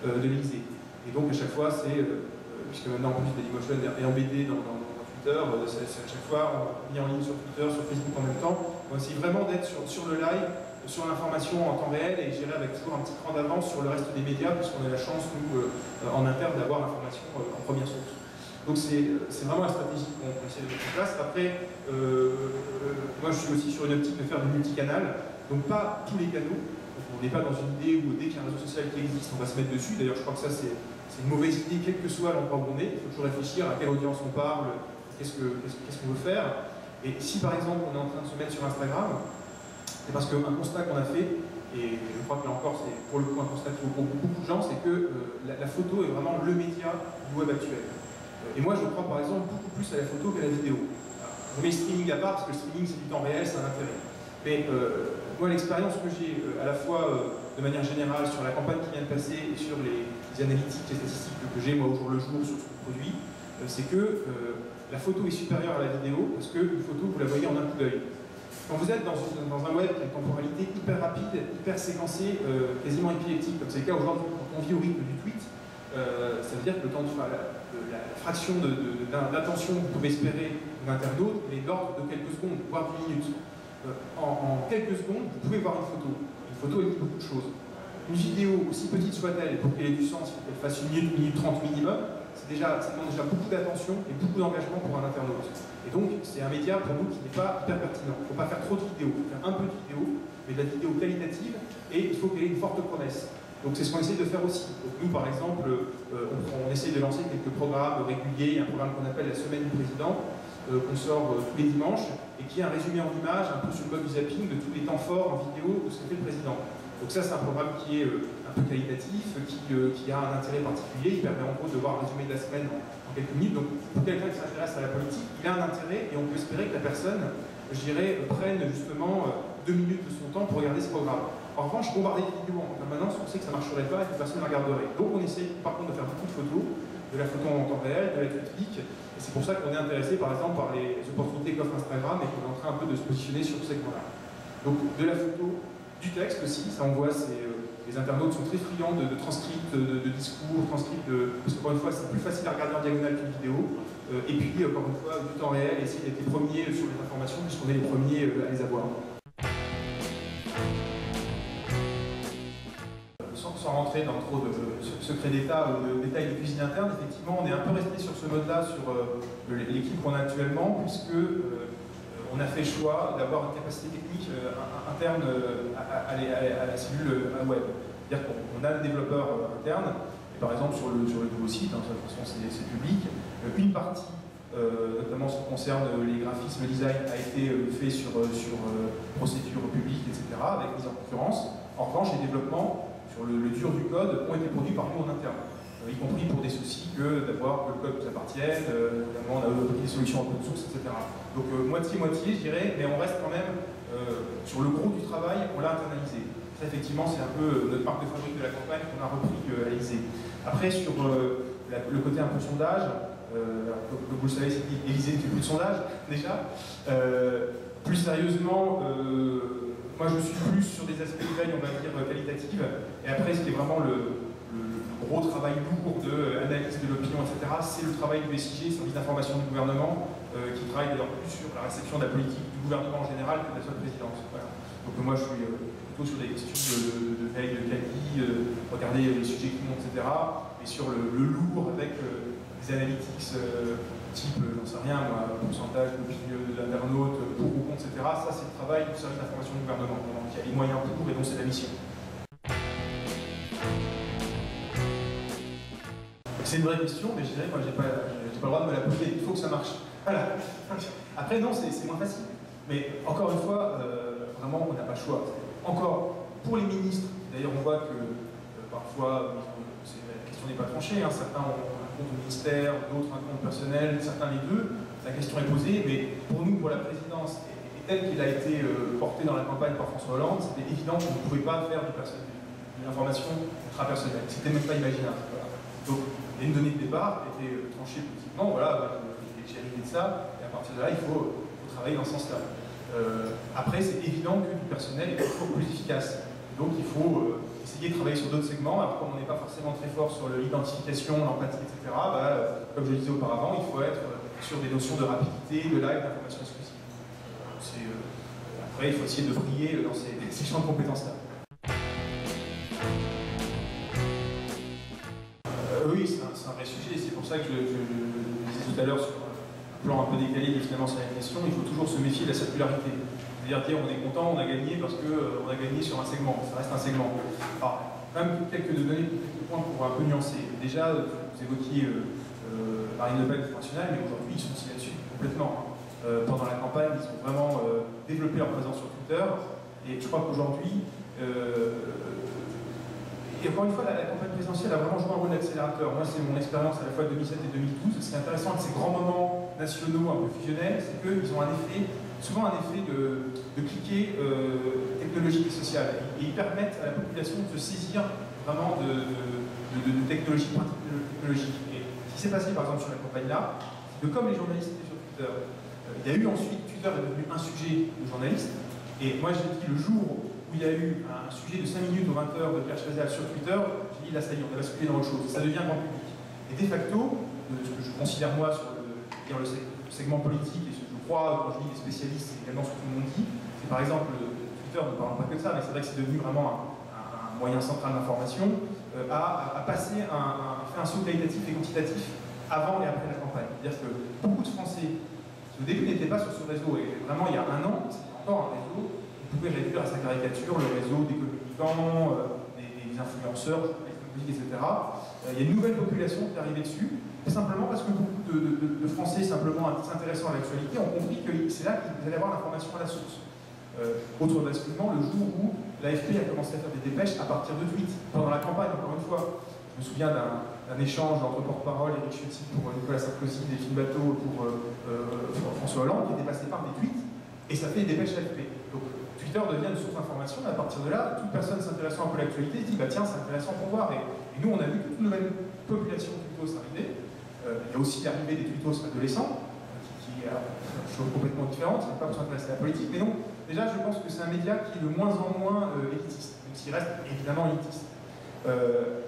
de l'Élysée. Et donc, à chaque fois, puisque maintenant, en plus, Dailymotion est embêté dans Twitter, c'est à chaque fois mis en ligne sur Twitter, sur Facebook en même temps. On essaye vraiment d'être sur le live, sur l'information en temps réel, et gérer avec toujours un petit cran d'avance sur le reste des médias, puisqu'on a la chance, nous, en interne, d'avoir l'information en première source. Donc c'est vraiment la stratégie qu'on essaie de mettre en place. Après, moi je suis aussi sur une optique de faire du multicanal, donc pas tous les canaux. Donc, on n'est pas dans une idée où dès qu'il y a un réseau social qui existe, on va se mettre dessus. D'ailleurs, je crois que ça c'est une mauvaise idée, quel que soit l'endroit où on est. Il faut toujours réfléchir à quelle audience on parle, qu'est-ce qu'on veut faire. Et si par exemple on est en train de se mettre sur Instagram, c'est parce qu'un constat qu'on a fait, et je crois que là encore c'est pour le coup un constat pour beaucoup de gens, c'est que la photo est vraiment le média du web actuel. Et moi je crois par exemple beaucoup plus à la photo qu'à la vidéo. Alors, je mets le streaming à part parce que le streaming c'est du temps réel, c'est un intérêt. Mais moi l'expérience que j'ai à la fois de manière générale sur la campagne qui vient de passer et sur les analytiques, les statistiques que j'ai moi au jour le jour sur ce produit, c'est que la photo est supérieure à la vidéo parce qu'une photo vous la voyez en un coup d'œil. Quand vous êtes dans un web qui a une temporalité hyper rapide, hyper séquencée, quasiment épileptique, comme c'est le cas aujourd'hui quand on vit au rythme du tweet, ça veut dire que le temps la fraction d'attention que vous pouvez espérer d'un internaute est de l'ordre de quelques secondes, voire 10 minutes. En quelques secondes, vous pouvez voir une photo. Une photo élit beaucoup de choses. Une vidéo, aussi petite soit-elle, pour qu'elle ait du sens, il faut qu'elle fasse 1 minute 30 minimum, ça demande déjà beaucoup d'attention et beaucoup d'engagement pour un internaute. Et donc, c'est un média pour nous qui n'est pas hyper pertinent. Il ne faut pas faire trop de vidéos, il faut faire un peu de vidéo, mais de la vidéo qualitative, et il faut qu'elle ait une forte promesse. Donc c'est ce qu'on essaie de faire aussi. Donc nous, par exemple, on essaie de lancer quelques programmes réguliers. Il y a un programme qu'on appelle la Semaine du Président, qu'on sort tous les dimanches, et qui est un résumé en images, un peu sur le mode du zapping, de tous les temps forts en vidéo de ce que fait le président. Donc ça, c'est un programme qui est un peu qualitatif, qui a un intérêt particulier. Il permet en gros de voir un résumé de la semaine en quelques minutes. Donc pour quelqu'un qui s'intéresse à la politique, il a un intérêt, et on peut espérer que la personne, je dirais, prenne justement 2 minutes de son temps pour regarder ce programme. En revanche, bombarder des vidéos en permanence, on sait que ça ne marcherait pas et que personne ne la regarderait. Donc on essaie par contre de faire beaucoup de photos, de la photo en temps réel, de la critique, et c'est pour ça qu'on est intéressé par exemple par les opportunités qu'offre Instagram et qu'on est en train un peu de se positionner sur ce segment-là. Donc de la photo, du texte aussi, ça on voit, les internautes sont très friands de transcripts, de discours, transcripts parce qu'encore une fois c'est plus facile à regarder en diagonale qu'une vidéo, et puis encore une fois du temps réel, essayer d'être les premiers sur les informations puisqu'on est les premiers à les avoir. Sans rentrer dans trop de secrets d'État ou de détails de cuisine interne, effectivement, on est un peu resté sur ce mode-là, sur l'équipe qu'on a actuellement, puisque on a fait le choix d'avoir une capacité technique interne à la cellule web. C'est-à-dire qu'on a des développeurs internes, et par exemple sur le nouveau site, de toute façon c'est public, une partie, notamment ce qui concerne les graphismes, le design, a été fait sur procédure publique, etc., avec mise en concurrence. En revanche, les développements sur le dur du code ont été produits par nous en interne, y compris pour des soucis d'avoir que le code nous appartienne, notamment on a pris des solutions open source, etc. Donc moitié-moitié, je dirais, mais on reste quand même sur le gros du travail, on l'a internalisé. Ça, effectivement, c'est un peu notre marque de fabrique de la campagne qu'on a repris à Élysée. Après, sur le côté un peu sondage, comme vous le savez, Élysée ne fait plus de sondage, déjà. Plus sérieusement, moi je suis plus sur des aspects de veille, on va dire, qualitatifs. Et après, ce qui est vraiment le gros travail lourd d'analyse de l'opinion, etc., c'est le travail du SIG, Service d'information du gouvernement, qui travaille d'ailleurs plus sur la réception de la politique du gouvernement en général que de la seule présidence. Voilà. Donc moi je suis plutôt sur des questions de veille, de quali, regarder les sujets qui montent, etc. mais sur le lourd avec des analytics type, j'en sais rien, moi, pourcentage d'opinion d'internautes, pour ou contre, etc. Ça, c'est le travail du service d'information du gouvernement. Donc il y a les moyens pour, et donc c'est la mission. C'est une vraie question, mais je dirais que moi, j'ai pas le droit de me la poser. Il faut que ça marche. Voilà. Après, non, c'est moins facile. Mais encore une fois, vraiment, on n'a pas le choix. Encore, pour les ministres, d'ailleurs, on voit que parfois, la question n'est pas tranchée. Hein. Certains ont un compte au ministère, d'autres un compte personnel, certains les deux. La question est posée, mais pour nous, pour la présidence, et tel qu'il a été porté dans la campagne par François Hollande, c'était évident qu'on ne pouvait pas faire de l'information intrapersonnelle. C'était même pas imaginable. Voilà. Donc, il y a une donnée de départ qui a été tranchée politiquement, voilà, j'ai hérité de ça, et à partir de là, il faut travailler dans ce sens-là. Après, c'est évident que du personnel est toujours plus efficace. Donc, il faut essayer de travailler sur d'autres segments. Alors, comme on n'est pas forcément très fort sur l'identification, l'empathie, etc., comme je le disais auparavant, il faut être sur des notions de rapidité, de live, d'information exclusive. Après, il faut essayer de briller dans ces champs de compétences-là. Oui, c'est un vrai sujet, c'est pour ça que je disais tout à l'heure sur un plan un peu décalé, mais finalement c'est la question, il faut toujours se méfier de la circularité. C'est-à-dire dire on est content, on a gagné parce qu'on a gagné sur un segment, ça reste un segment. Alors, quand même quelques données, quelques points pour un peu nuancer. Déjà, vous évoquiez Marine Le Pen, Front National, mais aujourd'hui ils sont aussi là-dessus complètement. Pendant la campagne, ils ont vraiment développé leur présence sur Twitter, et je crois qu'aujourd'hui, et encore une fois, la campagne présidentielle a vraiment joué un rôle d'accélérateur. Moi, c'est mon expérience à la fois 2007 et 2012. Ce qui est intéressant avec ces grands moments nationaux un peu fusionnels, c'est qu'ils ont souvent un effet de cliquet technologique et social. Et ils permettent à la population de se saisir vraiment de technologies, pratiques technologiques. Et ce qui s'est passé, par exemple, sur la campagne-là, c'est que comme les journalistes étaient sur Twitter, il y a eu ensuite, Twitter est devenu un sujet de journalistes. Et moi, j'ai dit le jour où il y a eu un sujet de 5 minutes ou 20 heures de Pierre Chazal sur Twitter, j'ai dit là, ça y est, on va basculer dans autre chose. Ça devient grand public. Et de facto, ce que je considère moi sur le segment politique, et ce que je crois, quand je dis des spécialistes, c'est également ce que tout le monde dit, c'est par exemple, Twitter, ne parlons pas que de ça, mais c'est vrai que c'est devenu vraiment un moyen central d'information, à passer faire un saut qualitatif et quantitatif avant et après la campagne. C'est-à-dire que beaucoup de Français, qui au début n'étaient pas sur ce réseau, et vraiment il y a un an, c'était encore un réseau, vous pouvez réduire à sa caricature le réseau des communicants, des influenceurs, etc. Il y a une nouvelle population qui est arrivée dessus, simplement parce que beaucoup de Français simplement s'intéressant à l'actualité ont compris que c'est là qu'ils allaient avoir l'information à la source. Autre basculement, le jour où l'AFP a commencé à faire des dépêches à partir de tweets, pendant la campagne, encore une fois. Je me souviens d'un échange entre porte-parole, Éric Ciotti pour Nicolas Sarkozy, Delphine Batteau pour François Hollande, qui était passé par des tweets, et ça fait des dépêches AFP. Donc, Twitter devient une source d'information, et à partir de là, toute personne s'intéressant un peu à l'actualité se dit bah tiens, c'est intéressant pour voir. Et nous, on a vu que toute nouvelle population de tweetos arrivait. Il y a aussi l'arrivée des tweetos adolescents, qui est une chose complètement différente, c'est pas pour s'intéresser à la politique, mais non, déjà je pense que c'est un média qui est de moins en moins élitiste, même s'il reste évidemment élitiste.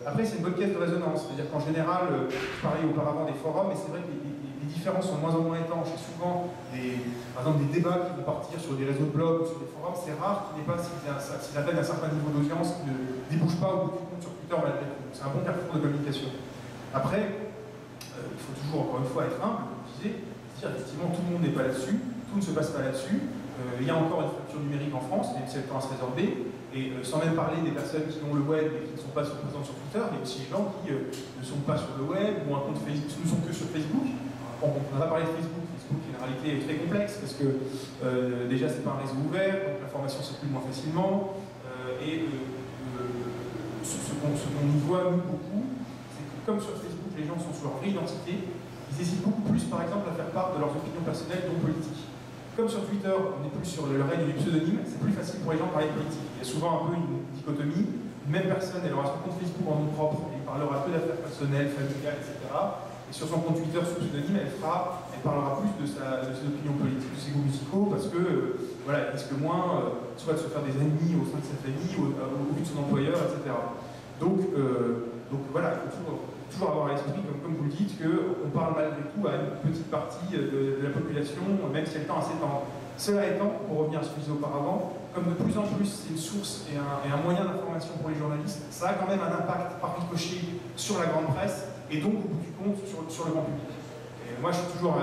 Après, c'est une bonne caisse de résonance, c'est-à-dire qu'en général, je parlais auparavant des forums, et c'est vrai que les différences sont de moins en moins étanches, et souvent, par exemple, des débats qui vont partir sur des réseaux de blogs ou sur des forums, c'est rare qu'il n'y ait pas, s'ils atteignent un certain niveau d'audience, qui ne débouche pas au bout du compte sur Twitter malgré tout. C'est un bon carrefour de communication. Après, il faut toujours, encore une fois, être humble, comme je disais, dire effectivement, tout le monde n'est pas là-dessus, tout ne se passe pas là-dessus. Il y a encore une fracture numérique en France, même si elle tend à se résorber. Et sans même parler des personnes qui ont le web et qui ne sont pas présentes sur Twitter, il y a aussi des gens qui ne sont pas sur le web ou un compte Facebook, ne sont que sur Facebook. On va parler de Facebook. Facebook est une réalité très complexe parce que déjà c'est pas un réseau ouvert, donc l'information circule moins facilement. Ce qu'on y voit nous beaucoup, c'est que comme sur Facebook les gens sont sur leur vraie identité, ils hésitent beaucoup plus par exemple à faire part de leurs opinions personnelles, donc politiques. Comme sur Twitter, on est plus sur le règne du pseudonyme, c'est plus facile pour les gens de parler de politique. Il y a souvent un peu une dichotomie. Une même personne, elle aura son compte Facebook en nom propre, elle parlera peu d'affaires personnelles, familiales, etc. Et sur son compte Twitter sous pseudonyme, elle parlera plus de ses opinions politiques, de ses goûts musicaux, parce que voilà, elle risque moins soit de se faire des ennemis au sein de sa famille, au vu de son employeur, etc. Donc voilà, il faut toujours toujours avoir à l'esprit, comme vous le dites, qu'on parle malgré tout à une petite partie de la population, même si elle tend à s'étendre. Cela étant, pour revenir à ce que je disais auparavant, comme de plus en plus c'est une source et un moyen d'information pour les journalistes, ça a quand même un impact par ricochet sur la grande presse et donc au bout du compte sur le grand public. Et moi j'ai toujours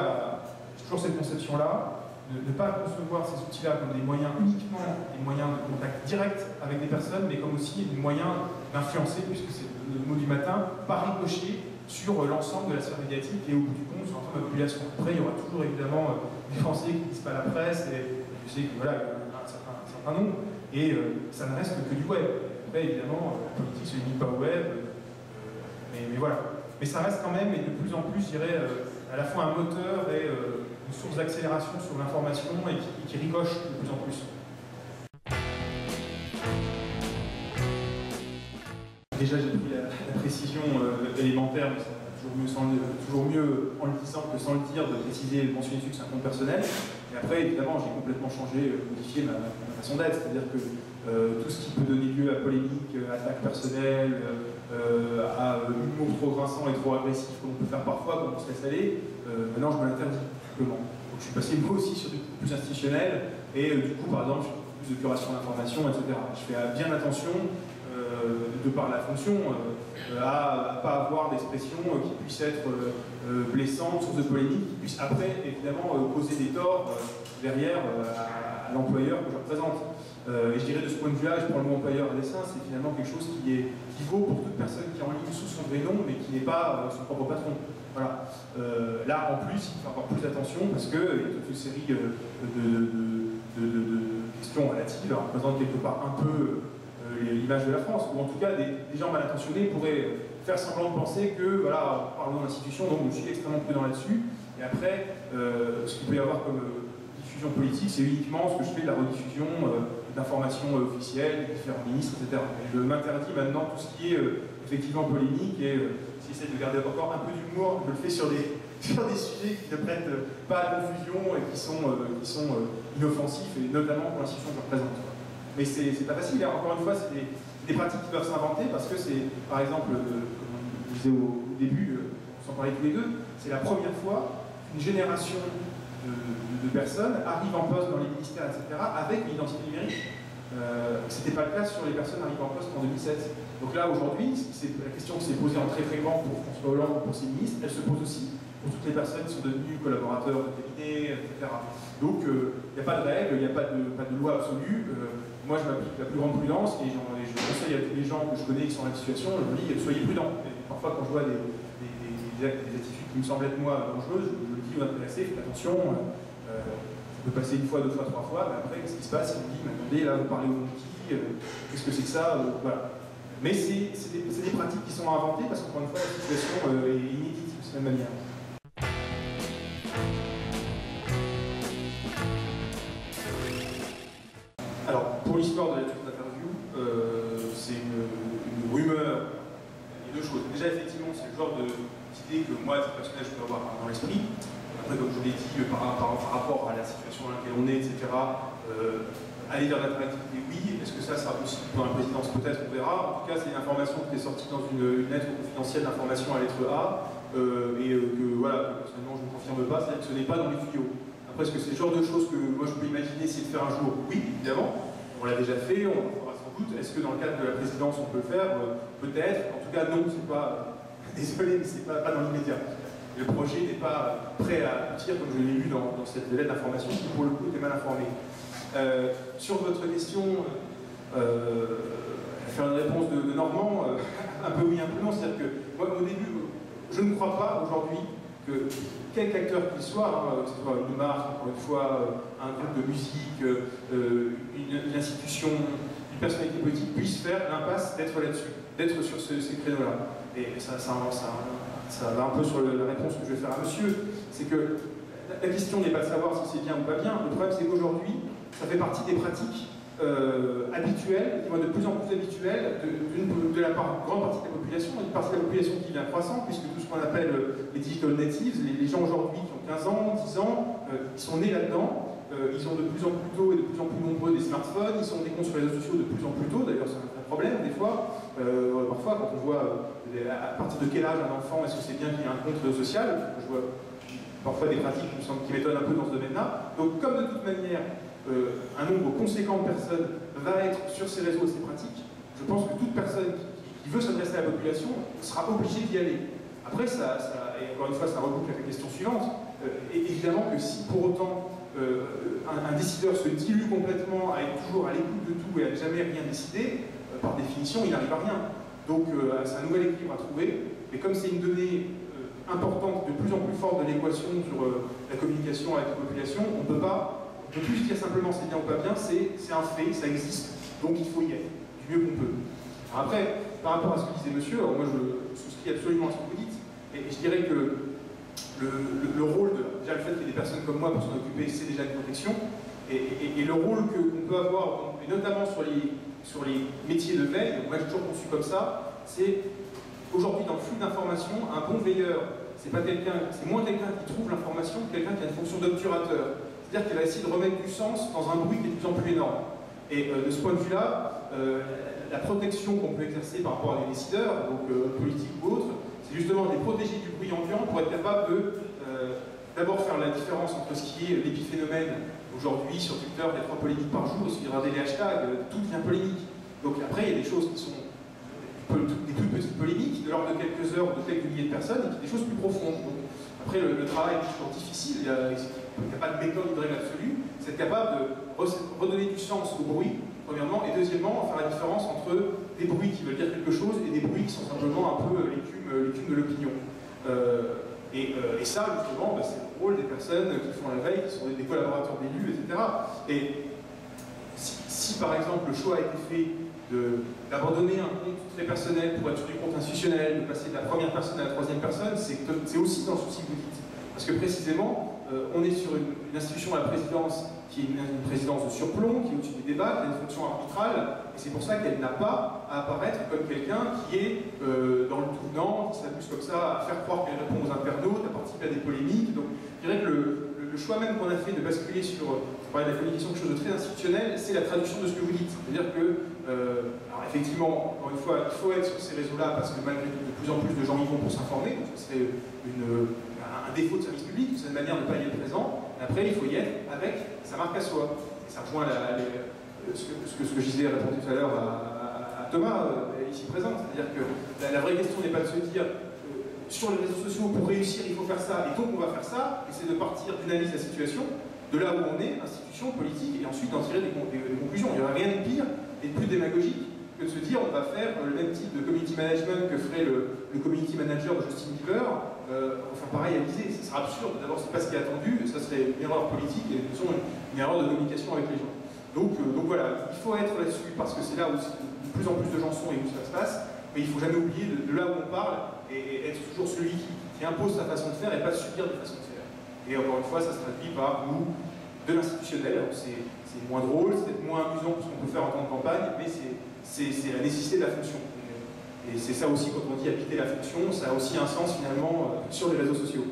cette conception-là, de ne pas concevoir ces outils-là comme des moyens uniquement des moyens de contact direct avec des personnes, mais comme aussi des moyens d'influencer, puisque c'est le mot du matin, par ricochet sur l'ensemble de la sphère médiatique et au bout du compte sur l'ensemble de la population. Après, il y aura toujours évidemment des Français qui ne disent pas la presse, et je sais que voilà, il y en a un certain nombre, et ça ne reste que du web. Après, évidemment, la politique se limite pas au web, mais voilà. Mais ça reste quand même, et de plus en plus, je dirais, à la fois un moteur et une source d'accélération sur l'information et qui ricoche de plus en plus. Déjà, j'ai pris la précision élémentaire, mais ça va toujours mieux en le disant que sans le dire, de préciser et de mentionner que c'est un compte personnel. Et après, évidemment, j'ai complètement changé, modifié ma façon d'être, c'est-à-dire que tout ce qui peut donner lieu à polémique, attaque personnelle, à humour trop grinçant et trop agressif, comme on peut faire parfois, comme on se laisse aller, maintenant je me l'interdis, simplement. Donc je suis passé moi aussi sur des coups plus institutionnels, et du coup, par exemple, je fais plus de curation d'informations, etc. Je fais bien attention, de par la fonction, à ne pas avoir d'expression qui puisse être blessante, source de polémique, qui puisse après, évidemment, causer des torts derrière à l'employeur que je représente. Et je dirais de ce point de vue-là, je prends le mot employeur à dessein, c'est finalement quelque chose qui vaut pour toute personne qui est en ligne sous son vrai nom, mais qui n'est pas son propre patron. Voilà. Là, en plus, il faut avoir plus attention parce qu'il y a toute une série de questions relatives à représenter quelque part un peu l'image de la France, ou en tout cas des gens mal intentionnés pourraient faire semblant de penser que, voilà, en parlant d'institution, donc je suis extrêmement prudent là-dessus, et après, ce qu'il peut y avoir comme diffusion politique, c'est uniquement ce que je fais de la rediffusion d'informations officielles, des différents ministres, etc. Et je m'interdis maintenant tout ce qui est effectivement polémique, et j'essaie de garder encore un peu d'humour, je le fais sur des sujets qui ne prêtent pas à confusion et qui sont inoffensifs, et notamment pour l'institution que je représente. Mais c'est pas facile, hein. Encore une fois, c'est des pratiques qui doivent s'inventer parce que c'est, par exemple, comme je disais au début, on s'en parlait tous les deux, c'est la première fois qu'une génération de personnes arrive en poste dans les ministères, etc., avec une identité numérique. C'était pas le cas sur les personnes arrivant en poste en 2007. Donc là, aujourd'hui, la question qui s'est posée en très fréquent pour François Hollande ou pour ses ministres, elle se pose aussi pour toutes les personnes qui sont devenues collaborateurs de cabinet, etc. Donc, il n'y a pas de règle, il n'y a pas de loi absolue. Moi, je m'applique la plus grande prudence et je conseille à tous les gens que je connais qui sont dans la situation, je leur dis soyez prudents. Et parfois, quand je vois des attitudes qui me semblent être moi dangereuses, je me dis aux intéressés, faites attention, ça peut passer une fois, deux fois, trois fois, mais après, qu'est-ce qui se passe? On me dit, mais attendez, là, vous parlez au monkey, qu'est-ce que c'est que ça? Voilà. Mais c'est des pratiques qui sont inventées parce qu'encore une fois, la situation est inédite de cette même manière. Alors, pour l'histoire de la lecture d'interview, c'est une rumeur. Il y a deux choses. Déjà, effectivement, c'est le genre d'idée que moi, à titre personnel, je peux avoir dans l'esprit. Après, comme je vous l'ai dit, par rapport à la situation dans laquelle on est, etc., aller vers l'interactivité, oui. Est-ce que ça sera possible pour la présidence? Peut-être, on verra. En tout cas, c'est une information qui est sortie dans une lettre confidentielle d'information à lettre A, et que, voilà, personnellement, je ne confirme pas, c'est-à-dire que ce n'est pas dans les tuyaux. Est-ce que c'est le genre de choses que moi je peux imaginer essayer de faire un jour? Oui, évidemment. On l'a déjà fait, on le fera sans doute. Est-ce que dans le cadre de la présidence on peut le faire? Peut-être. En tout cas, non, c'est pas. Désolé, mais c'est pas dans l'immédiat. Le projet n'est pas prêt à aboutir, comme je l'ai lu dans cette lettre d'information, qui pour le coup était mal informée. Sur votre question, faire une réponse de Normand, un peu oui, un peu non. C'est-à-dire que moi, au début, je ne crois pas aujourd'hui que quelque acteur qu'il soit, que ce soit une marque, encore une fois, un groupe de musique, une institution, une personnalité politique, puisse faire l'impasse d'être là-dessus, d'être sur ces créneaux-là. Et ça va un peu sur la réponse que je vais faire à monsieur, c'est que la question n'est pas de savoir si c'est bien ou pas bien, le problème c'est qu'aujourd'hui, ça fait partie des pratiques habituelles, qui vont de plus en plus habituelles de la grande partie de la population, une partie de la population qui vient croissant, puisque tout ce qu'on appelle les digital natives, les gens aujourd'hui qui ont 15 ans, 10 ans, ils sont nés là-dedans, ils ont de plus en plus tôt et de plus en plus nombreux des smartphones, ils ont des comptes sur les réseaux sociaux de plus en plus tôt, d'ailleurs c'est un problème des fois. Parfois, quand on voit à partir de quel âge un enfant, est-ce que c'est bien qu'il y ait un compte social, je vois parfois des pratiques qui m'étonnent un peu dans ce domaine-là. Donc comme de toute manière, un nombre conséquent de personnes va être sur ces réseaux et ces pratiques, je pense que toute personne qui veut s'adresser à la population sera obligée d'y aller. Après, et encore une fois, ça reboucle avec la question suivante. Et évidemment que si pour autant un décideur se dilue complètement à être toujours à l'écoute de tout et à ne jamais rien décider, par définition, il n'arrive à rien. Donc c'est un nouvel équilibre à trouver. Mais comme c'est une donnée importante, de plus en plus forte de l'équation sur la communication avec la population, on ne peut plus dire simplement c'est bien ou pas bien, c'est un fait, ça existe, donc il faut y être, du mieux qu'on peut. Alors après, par rapport à ce que disait monsieur, alors moi je souscris absolument à ce que vous dites, et je dirais que le rôle déjà le fait qu'il y ait des personnes comme moi pour s'en occuper, c'est déjà une protection, et le rôle qu'on peut avoir, et notamment sur les métiers de veille, moi j'ai toujours conçu comme ça, c'est aujourd'hui dans le flux d'informations, un bon veilleur, c'est moins quelqu'un qui trouve l'information que quelqu'un qui a une fonction d'obturateur. C'est-à-dire qu'il va essayer de remettre du sens dans un bruit qui est de plus en plus énorme. Et de ce point de vue-là, la protection qu'on peut exercer par rapport à des décideurs, donc politiques ou autres, c'est justement de les protéger du bruit ambiant pour être capable de d'abord faire la différence entre ce qui est l'épiphénomène aujourd'hui sur Twitter, les 3 polémiques par jour, il y aura des hashtags, tout devient polémique. Donc après, il y a des choses qui sont des toutes petites polémiques, de l'ordre de quelques heures, de quelques milliers de personnes, et puis des choses plus profondes. Donc, après, le travail est toujours difficile, il n'y a pas de méthode de règle absolue, c'est être capable de redonner du sens au bruit, premièrement, et deuxièmement, faire la différence entre des bruits qui veulent dire quelque chose et des bruits qui sont simplement un peu l'écume de l'opinion. Et ça, justement, c'est le rôle des personnes qui font la veille, qui sont des collaborateurs d'élus, etc. Et si, par exemple, le choix a été fait d'abandonner un compte très personnel pour être sur du compte institutionnel, de passer de la première personne à la troisième personne, c'est aussi dans le souci que vous dites. Parce que précisément, on est sur une institution à la présidence qui est une présidence de surplomb, qui est au-dessus des débats, qui a une fonction arbitrale, et c'est pour ça qu'elle n'a pas à apparaître comme quelqu'un qui est dans le tout venant, qui s'amuse comme ça à faire croire qu'elle répond aux internautes, à participer à des polémiques. Donc je dirais que le choix même qu'on a fait de basculer sur la communication, quelque chose de très institutionnel, c'est la traduction de ce que vous dites. C'est-à-dire que, alors effectivement, encore une fois, il faut être sur ces réseaux-là parce que malgré tout, de plus en plus de gens y vont pour s'informer, donc ce serait un défaut de service public, c'est une manière de ne pas y être présent. Après, il faut y être avec sa marque à soi. Et ça rejoint ce que je disais répondre tout à l'heure à Thomas, ici présent. C'est-à-dire que la vraie question n'est pas de se dire sur les réseaux sociaux, pour réussir, il faut faire ça, et donc on va faire ça, et c'est de partir d'une analyse de la situation, de là où on est, institution, politique, et ensuite d'en tirer des conclusions. Il n'y aurait rien de pire et de plus démagogique que de se dire on va faire le même type de community management que ferait le community manager de Justin Bieber, enfin pareil à viser. Ce sera absurde, d'abord c'est pas ce qui est attendu, ça serait une erreur politique et disons une erreur de communication avec les gens. Donc voilà, il faut être là-dessus parce que c'est là où de plus en plus de gens sont et où ça se passe, mais il ne faut jamais oublier de là où on parle et être toujours celui qui impose sa façon de faire et pas subir des façons de faire. Et encore une fois, ça se traduit par nous, de l'institutionnel. C'est moins drôle, c'est peut-être moins amusant que ce qu'on peut faire en temps de campagne, mais c'est la nécessité de la fonction. Et c'est ça aussi, quand on dit habiter la fonction, ça a aussi un sens finalement sur les réseaux sociaux.